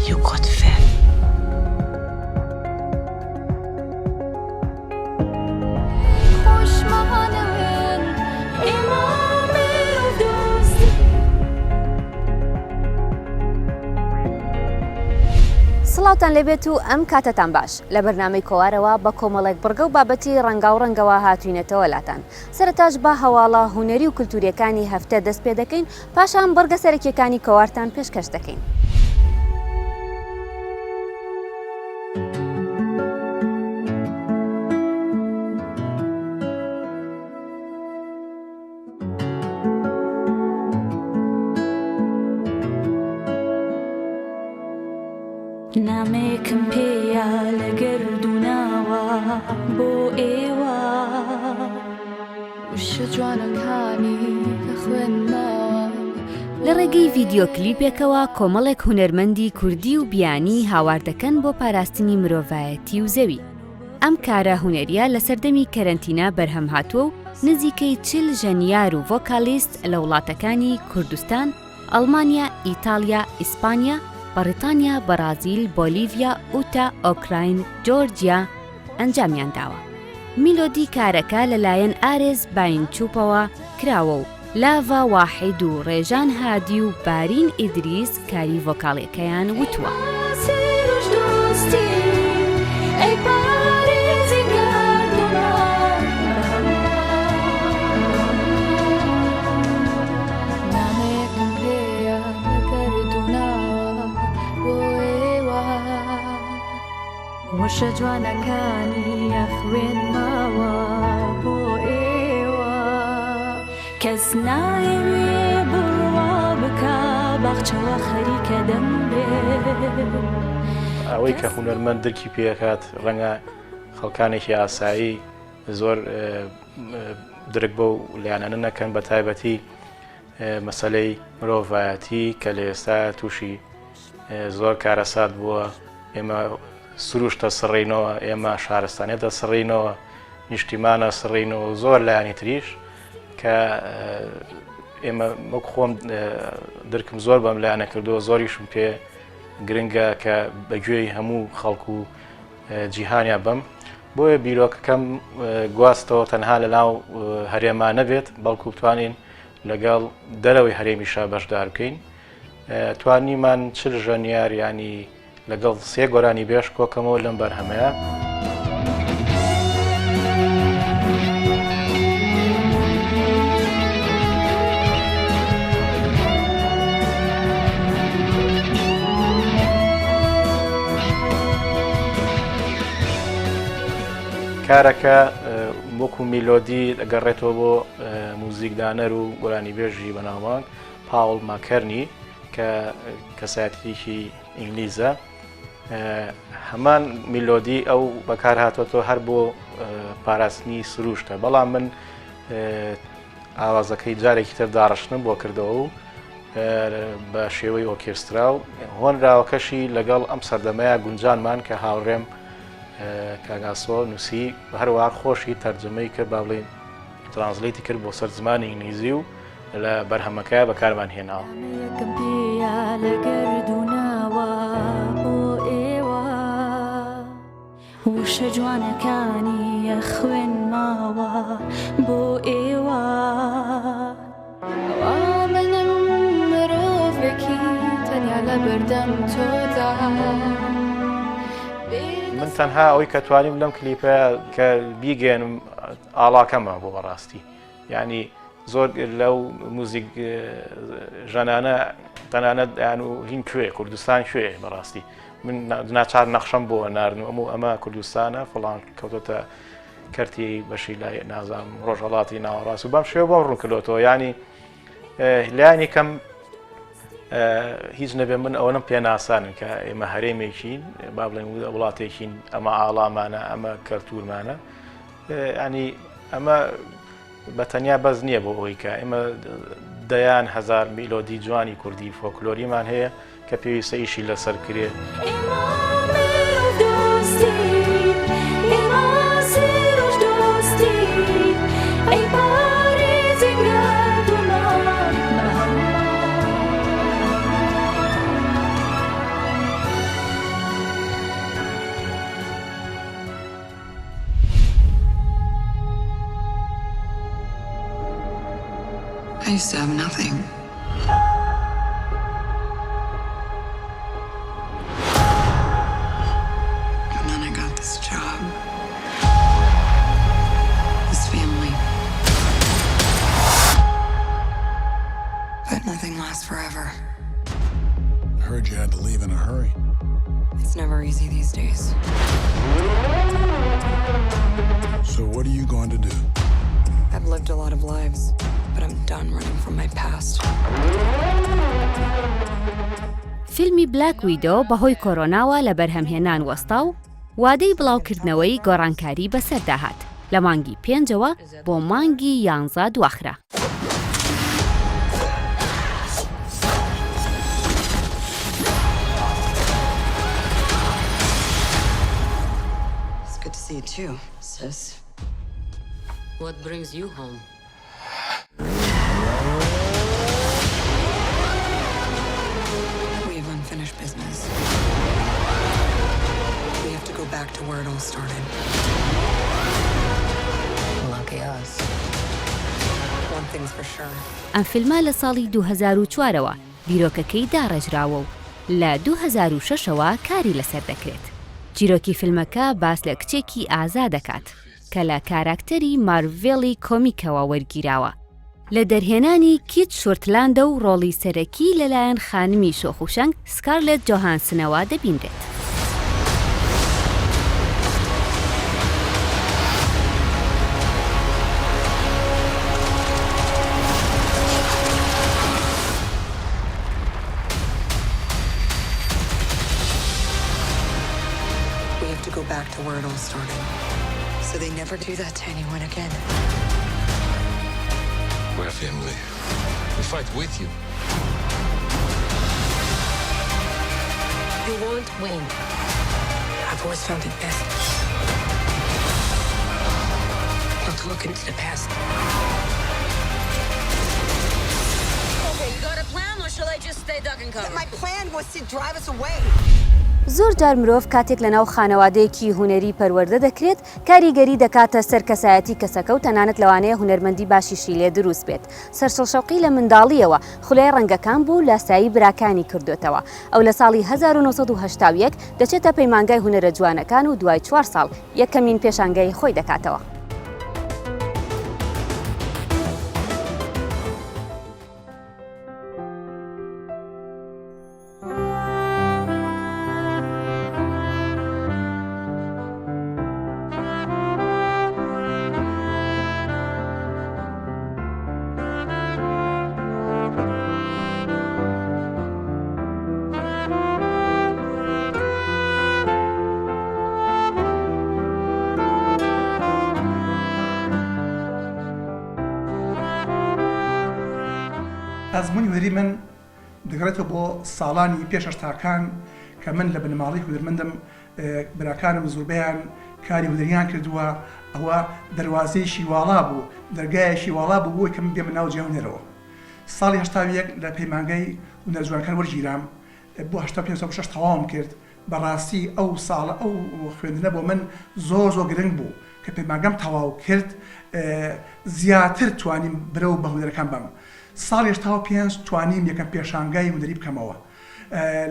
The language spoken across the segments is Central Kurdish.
رادیو قطفه. سڵاوتان لێبێت و ئەم کاتەتان باش لە بەرنامەی کۆوارەوە بە کۆمەڵێک بڕگە و بابەتی ڕەنگا و ڕەنگەوە هاتوینەتەوە لاتان. سەرەتاش بە هەواڵە هونەری و کولتوریەکانی هەفتە دەست پێ دەکەین، پاشان بەرگە سەرەکیەکانی کۆوارتان پێشکەش دەکەین. نامێکم پێیە لە گردوناوە بۆ ئێوە وشە جوانەکانی خوێنماوە. لە ڕێگەی ڤیدیۆ کلیپێکەوە کۆمەڵێک هونەرمەندی کوردی و بیانی هاوار دەکەن بۆ پاراستنی مرۆڤایەتی و زەوی. ئەم کارە هونەریە لە سەردەمی کەرەنتینە بەرهەم هاتووە و نزیکەی 40 ژەنیار و ڤۆکالیست لە وڵاتەکانی کوردستان، ئەڵمانیا، ئیتالیا، ئیسپانیا، بەریتانیا، بەرازیل، بۆلیڤیا، ئوتا، ئۆکراین، جۆرجیا ئەنجامیان داوە. میلۆدی کارەکە لەلایەن ئارێز باینچووپەوە کراوە و لاڤا واحید و ڕێژان هادی و بارین ئیدریس کاری ڤۆکاڵیەکەیان وتووە. وشە جوانەکانی ئەخوێنماوە بۆ ئێوە کەس نایوێ بڕوا بکە باخچەوە خەریکە دەم بێ. ئەوەی کە هونەرمەند دەرکی پێکات ڕەنگە خەڵکانێکی ئاسایی زۆر درک بە و لیانانە نەکەن، بە تایبەتی مەسەلەی مرۆڤایەتی کە لە ئێستا تووشی زۆر کارەسات بووە. ئێمە سروشتە سڕینەوە، ئێمە شارستانێت دەسڕینەوە، نیشتیمانە سڕینەوە زۆر لایانی تریش کە ئێمە وەک خۆم درکم زۆر بەم لایانە کردووە، زۆریشم پێ گرنگە کە بەگوێی هەموو خەڵکو و جیهانیا بم. بۆیە بیرۆکەکەم گواستەوە تەنها لە ناو هەرێما نەبێت، بەڵکو بتوانین لەگەڵ دەرەوەی هەرێمیشا بەشدار بکەین. توانیمان 40 ژەنیار ینی لەگەڵ 3 گۆرانی بێش کۆکەمەوە لەم بەرهەمەیە. کارەکە وەکو میلۆدی دەگەڕێتەوە بۆ موزیکدانەر و گۆرانی بێژی بەناوبانگ پاوڵ ماکەرنی کە کەسایەتیەکی ئینگلیزە. هەمان میلۆدی ئەو بەکار هاتوۆتەوە هەر بۆ پاراستنی سروشتە، بەڵام من ئاوازەکەی جارێکی تر داڕشتم بۆ کردەوە و بە شێوەی ئۆرکێسترا و هۆنراوەکەشی لەگەڵ ئەم سەردەمەیە گونجانمان کە هاوڕێم کاگاسۆ نووسی هەروەها خۆشی تەرجمەی کرد، با بڵێن ترانسلیتی کرد بۆ سەر زمانی ئینگلیزی و لە بەرهەمەکە بەکارمان هێناوە. وشە جوانەکانی خوێنماوە بۆ ئێوە منم مرۆڤێکی تەنیا لە بەردەم تۆدا. من تەنها ئەوەی کە توانیم لەم کلیپە کە بیگەێنم ئاڵاکەمە بۆ بەڕاستی، یعنی زۆر لەو موزیک ژەنانە تەنانەت یان و هین کوێ کوردستان کوێ بەڕاستی من ناچار نەخشەم بۆ ناردن و ئەمە کوردستانە فڵان کەوتۆتە کەرتی بەشی لای نازام ڕۆژهەڵاتی ناوەڕاست و بەم شێوە بۆم ڕوون کردوەوە. ینی لایانی کەم هیچ نەبێ من ئەوەنم پێ ناسانن کە ئێمە هەرێمێکین، با بڵێن وڵاتێکین، ئەمە ئاڵامانە، ئەمە کەلتورمانە. ینی ئەمە بەتەنیا بەز نییە بۆ ئەوەی کە ئێمە دەیان هەزار میلۆدی جوانی کوردی فۆکلۆریمان هەیە کە پێویستە ئیشی لەسەر کرێ. used to have nothing. And then I got this job. This family. But nothing lasts forever. I heard you had to leave in a hurry. It's never easy these days. So what are you going to do? I've lived a lot of lives, but I'm done running from my past. فیلمی بلاک ویدۆ بەهۆی کۆرۆناوە لە بەرهەمهێنان وەستا و وادەی بڵاوکردنەوەی گۆڕانکاری بەسەرداهات لە مانگی 5ەوە بۆ مانگی 11 دواخرا. It's good to see you too, sis. What brings you home? We have unfinished business. We have to go back to where it all started. Lucky us. One thing's for sure. ئەم فیلمە لە ساڵی 2004ەوە بیرۆکەکەی داڕێژراوە و لە 2006ەوە کاری لەسەر دەکرێت. چیرۆکی فیلمەکە باس لە کچێکی ئازا دەکات کە لە کاراکتەری مارڤێلی کۆمیکەوە وەرگیراوە. لە دەرهێنانی کیت شورتلاندە و ڕۆڵی سەرەکی لەلایەن خانمی شۆخوشەنگ سکارلێت جۆهانسنەوە دەبینرێت. We have to go back to where it all started. So they never do that to anyone again. We're family. We fight with you. You won't win. I've always found it best not to look into the past. Okay, you got a plan, or shall I just stay duck and cover? My plan was to drive us away. زۆر جار مرۆڤ کاتێک لەناو خانەوادەیەکی هونەری پەروەردە دەکرێت کاریگەری دەکاتە سەر کەسایەتی کەسەکە و تەنانەت لەوانەیە هونەرمەندی باشیشی لێ دروست بێت. سەرشەڵشەوقی لە منداڵیەوە خولای ڕەنگەکان بوو لە سایی براکانی کردوێتەوە. ئەو لە ساڵی 1970 دەچێتە پەیمانگای هونەرە جوانەکان و دوای 4 ساڵ یەکەمین پێشانگای خۆی دەکاتەوە. ئەزمموی هوەری من دەگرێتەوە بۆ ساڵانی پێشەشتاکان کە من لە بنەماڵی هونەرمەندم براکانم زۆربیان کاری هونەریان کردووە ئەوە دەواازەی شیواڵا بوو دەرگایە شیواڵا بوو بۆی کەم بێمە ناو جیاونەرەوە. ساڵی هەشتاویەک لە پەیمانگای هونەرجوانەکان وەرگیرام بۆ 1956 تەواوم کرد. بەڕاستی ئەو ساڵە ئەو خوێندنە بۆ من زۆر گرنگ بوو کە پەیمانگەم تەواو کرد زیاتر توانیم برە و بە هونەرەکان بم. ساڵی 85 توانیم یەکەم پێشانگای هونەری بکەمەوە.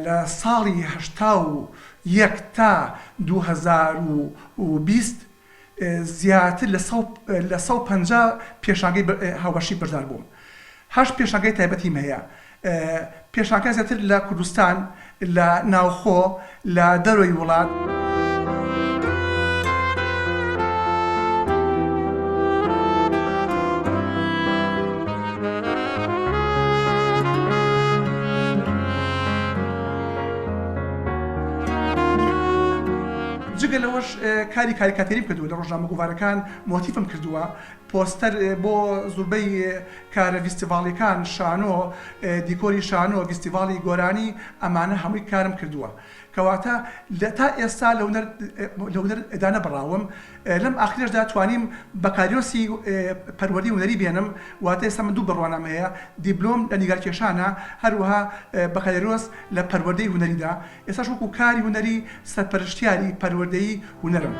لە ساڵی 81 تا 2020 زیاتر لە 150 پێشانگای هاوبەشی بەردار بووم. 8 پێشانگای تایبەتیم هەیە. پێشانگای زیاتر لە کوردستان، لە ناوخۆ، لە دەرۆی وڵات. جگە لەوەش کاری کاریکاتێریم کردووە لە ڕۆژنامە گوڤارەکان مۆتیفم کردووە پۆستەر بۆ زۆربەی کارە ڤیستیڤاڵیەکان شانۆ دیکۆری شانۆ ڤیستیڤاڵی گۆرانی ئەمانە هەمووی کارم کردووە کەواتە تا ئێستا لە هونەر ئەدانە بەڕاوم لەم ئاخرەشدا توانیم بەکاریۆسی پەروەردی هونەری بێنم واتە ئێستا من دوو بڕوانام هەیە دیبلۆم لە نیگارکێشانە هەروەها بەکاریۆس لە پەروەردەی هونەریدا ئێستاش وەکو کاری هونەری سەرپەرشتیاری پەروەردەی هونەرم.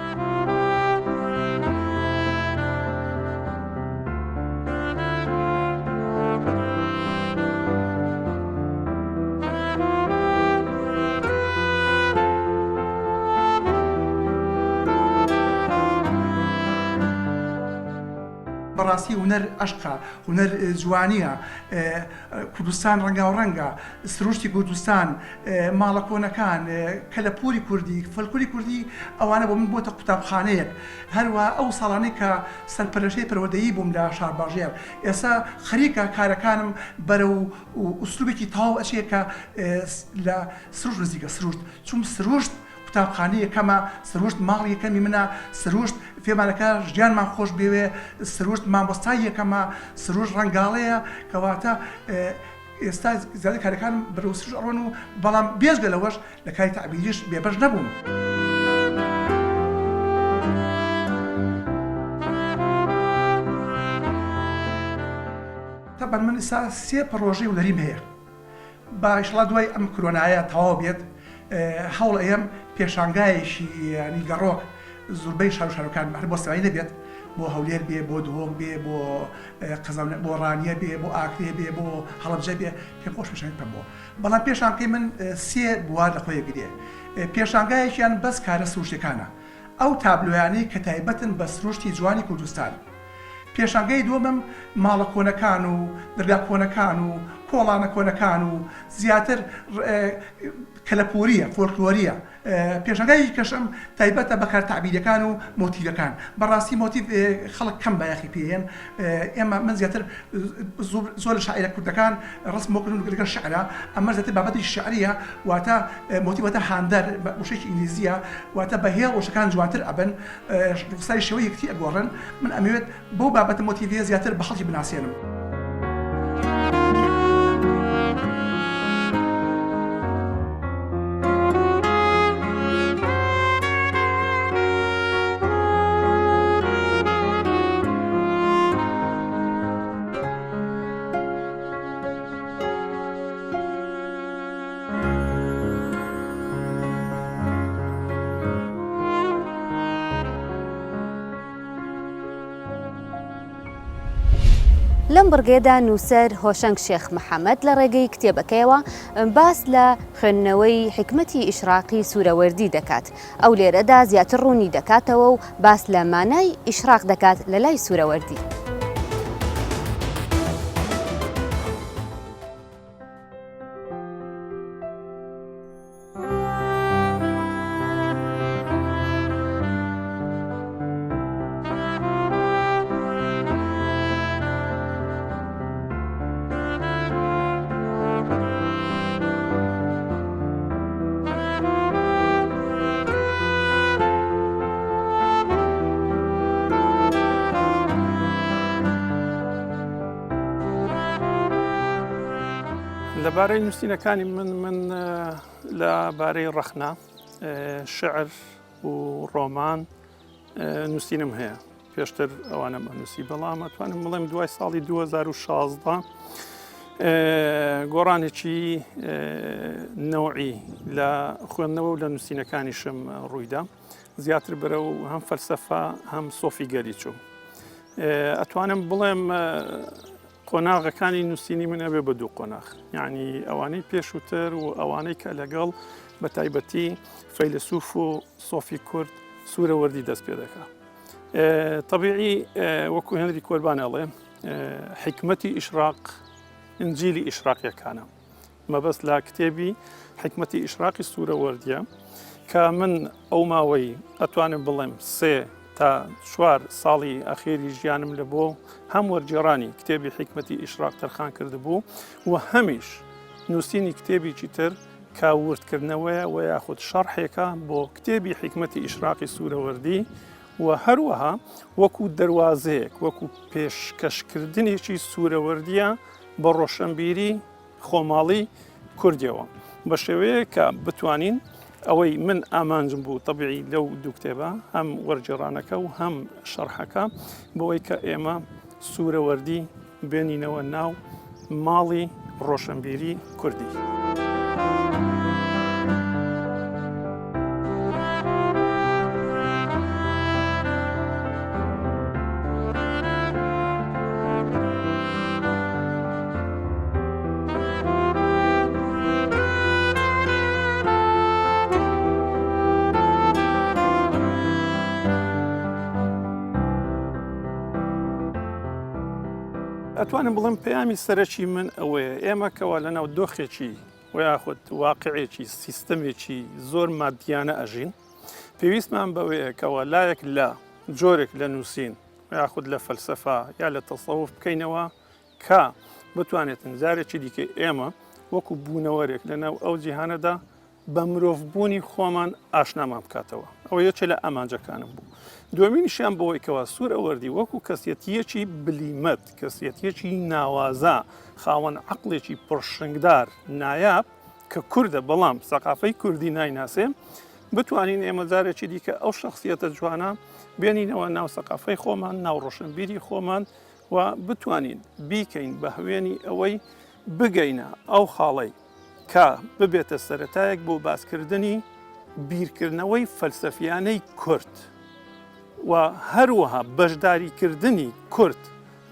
هوەر عشقا هوەر جوانیە کوردستان ڕەنگا و ڕەنگە سروشتی کوردستان ماڵە کۆنەکان کەلەپوری کوردی فەلکلوری کوردی ئەوانە بۆ من بۆتە قوتابخانەیەک هەروە ئەو ساڵانەی کە سەرپەرشەی پەروەردەیی بووم لە شارباژێر ئێستا خەریکە کارەکانم بەرە و ئوسلوبێکی تاو ئەچێ کە لە سروشت نزیکە سروشت چون سروشت قوتابخانەی یەکەمە سروشت ماڵی یەکەمی منە سروشت فێمانەکە ژیانمان خۆش بێوێ سروشت مامۆستای یەکەمە سروشت ڕەنگاڵەیە کەواتە ئێستا زیادە کارەکانم بەرەو سروشت ئەڕۆن و بەڵام بێژگە لەوەش لە کاری تەعبیریش بێبەش نەبووم. تەبەن من ئێستا 3 پڕۆژەی وەریم هەیە با ئینشەڵا دوای ئەم کۆرۆنایە تەواو بێت هەوڵ ئەم پێشانگایەکی ینی گەڕۆک زۆربەی شارۆکان هەر بۆ سەوایی نەبێت بۆ هەولێر بێ بۆ دووەم بێ بۆ قەزاونە بۆ ڕانیە بێ بۆ ئاکرێ بێ بۆ هەڵەبجە بێ پێم خۆش پێشانگ پێم بۆ بەڵام پێشانگەی من 3 بوار لە خۆی گرێ پێشانگایەکیان بەس کارە سروشتەکانە ئەو تابلۆیانەی کە تایبەتن بە سروشتی جوانی کوردستان پێشانگەی دووەمم ماڵە کۆنەکان و دەرگا کۆنەکان و کۆڵانە کۆنەکان و زیاتر کەلەپوریە فۆلکلۆریە پێشانگای کەشم تایبەتە بەکار تەعبیرەکان و مۆتیڤەکان بەڕاستی مۆتیڤ خەڵک کەم بایەخی پێیان ئێمە من زیاتر زۆر لە شاعیرە کوردەکان ڕسمۆکردن لەگەڵ شعرە ئەمە زیاتر بابەتی شعریە واتە مۆتیڤەتە هاندەر وشەیەکی ئینگلیزیە واتە بەهێڵ وشەکان جوانتر ئەبن ڕفسای شێوەی یەکتی ئەگۆڕن من ئەمەوێت بۆ بابەتە مۆتیڤە زیاتر بە خەڵکی بناسیێنم. لەم بڕگێدا نووسەر هۆشەنگ شێخ محەممەد لە ڕێگەی کتێبەکەیەوە باس لە خوێندنەوەی حکمەتی ئیشراقی سوورەوەردی دەکات ئەو لێرەدا زیاتر ڕوونی دەکاتەوە و باس لە مانای ئیشراق دەکات لە لای سوورەوەردی. لەبارەی نووسینەکانی من لەبارەی ڕەخنا شعر و ڕۆمان نووسینم هەیە پێشتر ئەوانە نووسی بەڵام ئەتوانم بڵێم دوای ساڵی 2016 گۆڕانێکی نەوعی لە خوێندنەوە و لە نووسینەکانیشم ڕوویدا زیاتر بەرە و هەم فەلسەفە هەم سۆفی گەریچوو ئەتوانم بڵێم قۆناغەکانی نووسینی من ئەبێ بە دوو قۆناغ یعنی ئەوانەی پێشووتر و ئەوانەی کە لەگەڵ بە تایبەتی فەیلسوف و سۆفی کورد سوورەوەردی دەست پێ دەکات. طبیعی وەکو هێنری کۆربان ئەڵێ حکمەتی ئیشراق ئنجیلی ئیشراقیەکانە مەبەست لە کتێبی حکمەتی ئیشراقی سوورەوەردیە کە من ئەو ماوەی ئەتوانم بڵێم 3 تا 4 ساڵی ئەخێری ژیانم لە بۆ هەم وەرجێڕانی کتێبی حکمەتی ئیشراق تەرخان کردبوو و هەمیش نووسینی کتێبێکی تر کاوردکردنەوەیە و یاخود شەرحێکە بۆ کتێبی حکمەتی ئیشراقی سوورەوەردی و هەروەها وەکو دەواازەیەک وەکو پێشکەشکردنێکی سوورەوەردیە بە ڕۆشنبیری خۆماڵی کوردیەوە بە شێوەیە کە بتوانین ئەوەی من ئامانجم بوو طبیعی لەو دوو کتێبە هەم وەرجێڕانەکە و هەم شەرحەکە بۆەوەی کە ئێمە سوورەوەردی بێنینەوە ناو ماڵی ڕۆشنبیری کوردی. ئەتوانم بڵم پەیامی سەرەکی من ئەوەیە ئێمە کەوا لەناو دۆخێکی ویاخود واقعێکی سیستەمێکی زۆر مادیانە ئەژین پێویستمان بەوەیە کەوا لایەک لە جۆرێک لە نووسین یاخود لە فەلسەفا یا لە تەسەوف بکەینەوە کە بتوانێتن جارێکی دیکە ئێمە وەکو بوونەوەرێک لەناو ئەو جیهانەدا بە مرۆڤبوونی خۆمان ئاشنامان بکاتەوە ئەوە یەکێ لە ئامانجەکانم بوو. دومینیشیان بەوەی کەوا سوور ئەوەردی وەکو کەسیەتیەکی بلیمەت کەسیەتیەکی ناوازە خاوەن عەقڵێکی پڕشنگدار نایاب کە کوردە بەڵام سەقافەی کوردی نایناسێ بتوانین ئێمە جارێکی دیکە ئەو شخصیەتە جوانە بێنینەوە ناو سەقافەی خۆمان ناو ڕۆشنبیری خۆمان و بتوانین بیکەین بە هەوێنی ئەوەی بگەینە ئەو خاڵەی کە ببێتە سەرەتایەک بۆ باسکردنی بیرکردنەوەی فەلسەفیانەی کورد و هەروەها بەشداریکردنی کورد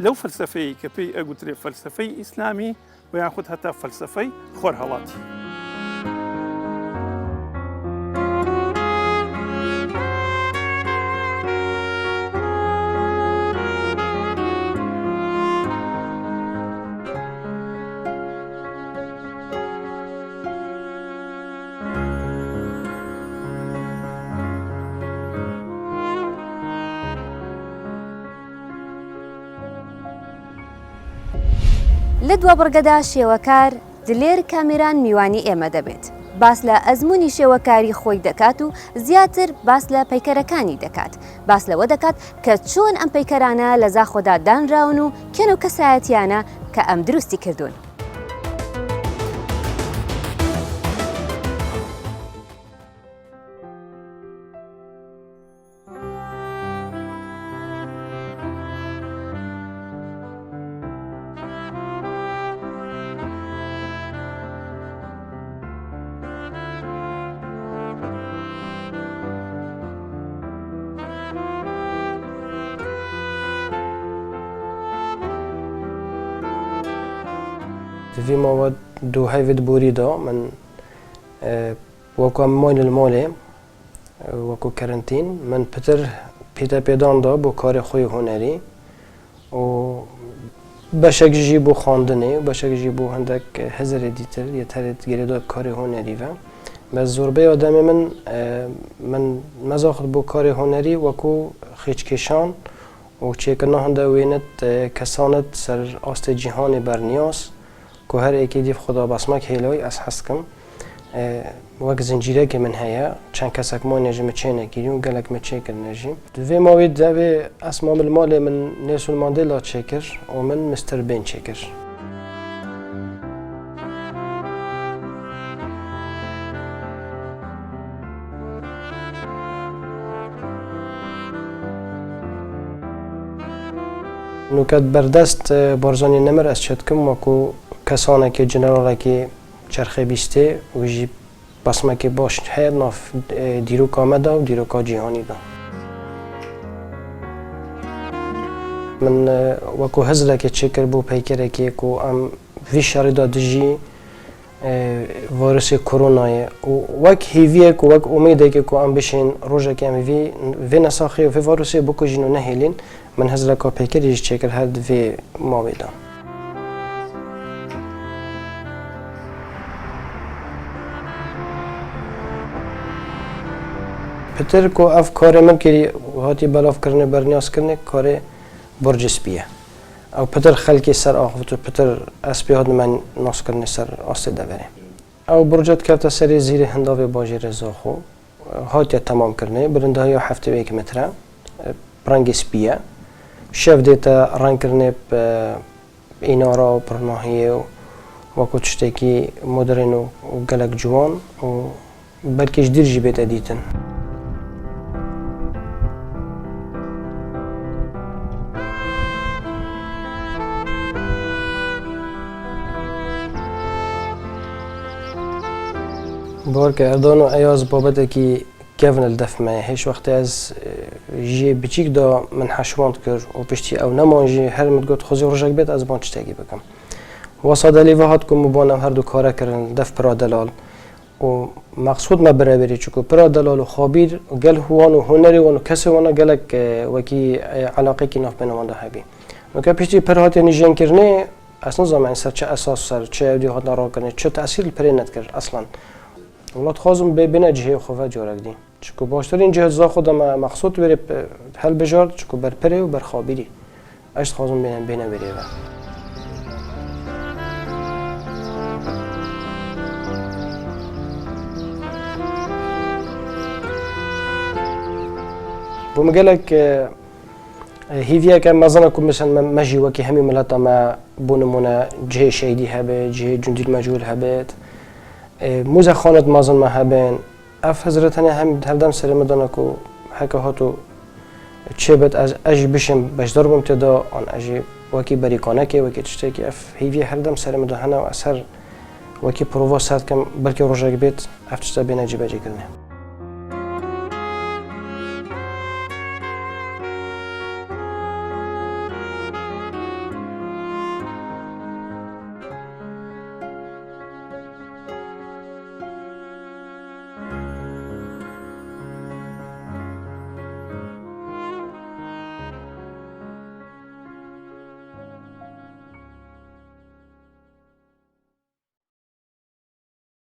لەو فەلسەفەیە کە پێی ئەگوترێ فەلسەفەی ئیسلامی و یاخود هەتا فەلسەفەی خۆرهەڵاتی. لە دوا بڕگەدا شێوەکار دلێر کامێران میوانی ئێمە دەبێت باس لە ئەزمموی شێوەکاری خۆی دەکات و زیاتر باس لە پەیکەرەکانی دەکات باس لەوە دەکات کە چۆن ئەم پەیکەرانە لە زاخۆدا دانراون و کێن و کەسایەتیانە کە ئەم دروستی کردوون. في مواد دو هيفيد بوريدا من وكو ماين المالي وكو كارنتين من بتر بيتا بيدان دا بو كاري خوي هنري و بشك جيبو خاندني وبشك جيبو عندك هزر ديتر يتهرد جريدا كاري هنري و بس زوربي آدم من مزاخد بو كاري هنري وكو خيچكشان و چيكنا هنده وينت كسانت سر آست جهان برنياس که هر یکی دیف خدا بسمک هیلای از حس کم وقت زنجیره که من هیا چند کسک ما نجم چه نگیریم گلک مچه کر نجیم دوی ماوید دوی اسمام المال من نیلسون ماندلا چکر و من مستر بین چکر نوکت بردست بارزانی نمر از چد کم وکو کسانه که جنراله که چرخه بیسته و جی بسمه که باش هر ناف دیروک آمده و دیروکا جیهانی ده من وکو هزله که چکر بو پیکره که ام وی شرده دجی ویروس کرونای و وک هیویه که وک امیده که ام بشین روزه که ام وی نساخی و وی ویروسی بکو جینو نهیلین من هزله که پیکریش چکر هر وی ماویده پتر کو اف کار من کری هاتی بلاف کرنه برنیاز کرنه کار برج سپیه او پتر خلکی سر آخوت و پتر اسپی هاد من ناس کرنه سر آسته دوره او برجت کفت سری زیر هنداوی باجی رزاخو هاتی تمام کرنه برنده های 7 متره رنگ سپیه شف دیتا رنگ کرنه اینارا و پرناهیه و وکو تشتکی مدرن و گلک جوان و بلکش دیر جیبت ادیتن بارك اردانو ایاز بابته که کفن الدف ما هیچ وقت از جی بچیک دا من حشواند کر و پشتی او نمانجی هر مدگوت خوزی رجاک بیت از بان چتاگی بکم وصاده لیوه هات کم مبانم هر دو کاره کرن دف پرا دلال و مقصود ما برابری چکو پرا دلال و خابیر گل هوان و هنری و کسی وانا گلک وکی علاقه کی ناف بینوان ده هبی وکه پیشتی پر هات یعنی جن کرنه اصلا زمان سر چه اساس سر چه دی هات نرا کنه چه تأثیر پر ند کرد اصلا ولات خازم ببینه جهه خوفه جورک دی چکو باشترین جهت زا خودم مقصود بره حل بجارد چکو بر پره و بر خوابیری اشت خازم بینه بره و بومگلک هیویا که مزنا کم مثلا مجی وکی همی ملتا ما بونمونه جه شهیدی هبه جه جندی مجهول هبه موزه خانت مازن ما هبن اف حضرتانه هم هردم سر مدانه کو حکه هاتو چه بد از اجی بشم بشدار بمتدا آن اجی وکی بریکانه که وکی چشته که اف هیویا هردم سر مدانه و اثر وکی پرووا ساعت کم بلکه روزه بیت اف چشته بین اجی بجی کرده